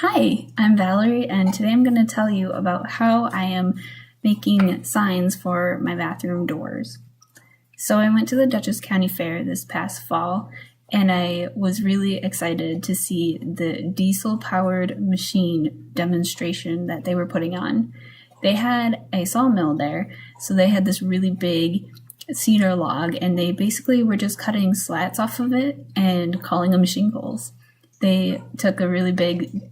Hi, I'm Valerie, and today I'm going to tell you about how I am making signs for my bathroom doors. So I went to the Dutchess County Fair this past fall, and I was really excited to see the diesel-powered machine demonstration that they were putting on. They had a sawmill there, so they had this really big cedar log, and they basically were just cutting slats off of it and calling them shingles. They took a really big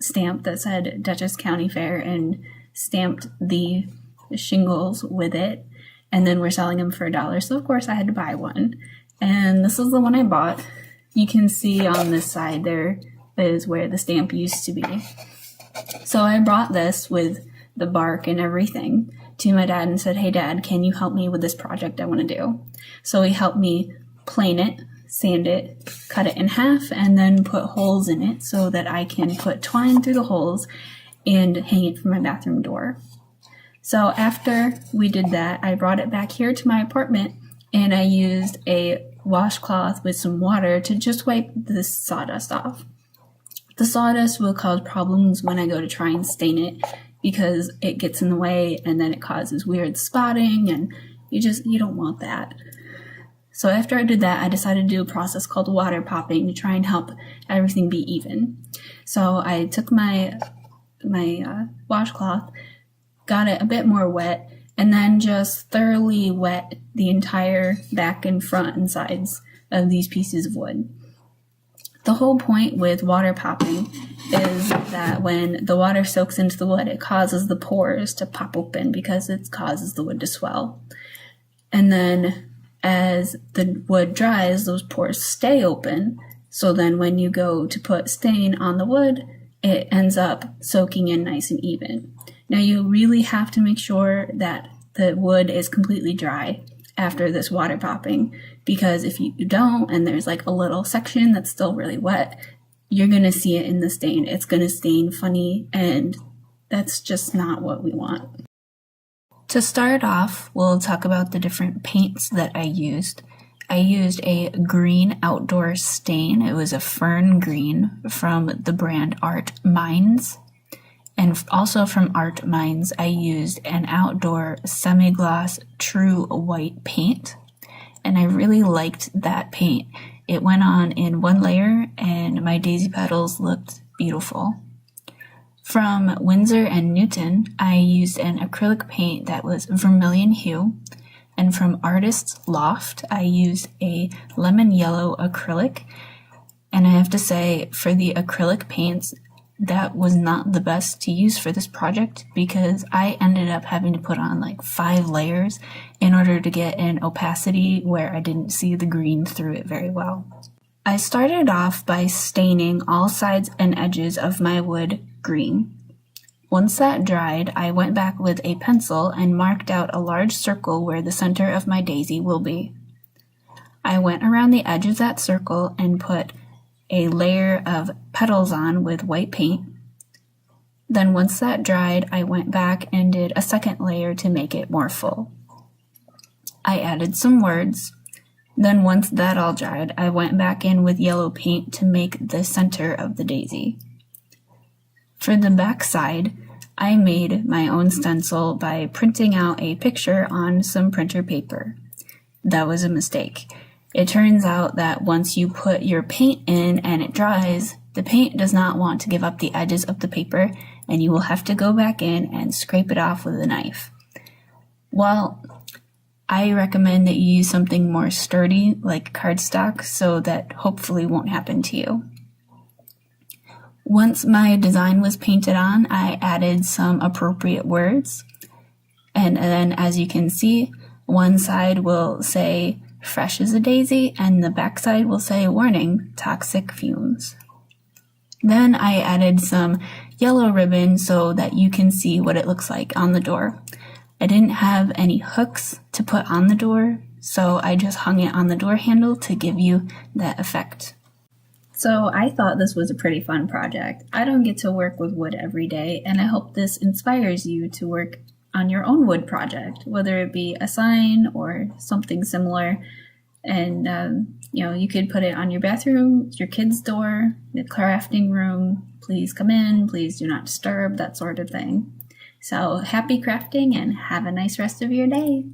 stamp that said Dutchess County Fair and stamped the shingles with it, and then we're selling them for $1. So of course I had to buy one, and this is the one I bought. You can see on this side there is where the stamp used to be. So I brought this with the bark and everything to my dad and said, "Hey Dad, can you help me with this project I want to do?" So he helped me plane it, sand it, cut it in half, and then put holes in it so that I can put twine through the holes and hang it from my bathroom door. So after we did that, I brought it back here to my apartment, and I used a washcloth with some water to just wipe the sawdust off. The sawdust will cause problems when I go to try and stain it because it gets in the way and then it causes weird spotting, and you don't want that. So after I did that, I decided to do a process called water popping to try and help everything be even. So I took my washcloth, got it a bit more wet, and then just thoroughly wet the entire back and front and sides of these pieces of wood. The whole point with water popping is that when the water soaks into the wood, it causes the pores to pop open because it causes the wood to swell. And then as the wood dries, those pores stay open, so then when you go to put stain on the wood, it ends up soaking in nice and even. Now you really have to make sure that the wood is completely dry after this water popping, because if you don't and there's like a little section that's still really wet, you're going to see it in the stain. It's going to stain funny, and that's just not what we want. To start off, we'll talk about the different paints that I used. I used a green outdoor stain. It was a fern green from the brand Art Minds. And also from Art Minds, I used an outdoor semi-gloss true white paint. And I really liked that paint. It went on in one layer and my daisy petals looked beautiful. From Winsor & Newton, I used an acrylic paint that was vermilion hue, and from Artist's Loft, I used a lemon yellow acrylic, and I have to say, for the acrylic paints, that was not the best to use for this project because I ended up having to put on like 5 layers in order to get an opacity where I didn't see the green through it very well. I started off by staining all sides and edges of my wood green. Once that dried, I went back with a pencil and marked out a large circle where the center of my daisy will be. I went around the edge of that circle and put a layer of petals on with white paint. Then once that dried, I went back and did a second layer to make it more full. I added some words. Then once that all dried, I went back in with yellow paint to make the center of the daisy. For the back side, I made my own stencil by printing out a picture on some printer paper. That was a mistake. It turns out that once you put your paint in and it dries, the paint does not want to give up the edges of the paper, and you will have to go back in and scrape it off with a knife. Well, I recommend that you use something more sturdy like cardstock so that hopefully won't happen to you. Once my design was painted on, I added some appropriate words. And then as you can see, one side will say fresh as a daisy and the back side will say warning, toxic fumes. Then I added some yellow ribbon so that you can see what it looks like on the door. I didn't have any hooks to put on the door, so I just hung it on the door handle to give you that effect. So I thought this was a pretty fun project. I don't get to work with wood every day, and I hope this inspires you to work on your own wood project, whether it be a sign or something similar. And you could put it on your bathroom, your kid's door, the crafting room. Please come in, please do not disturb, that sort of thing. So happy crafting and have a nice rest of your day.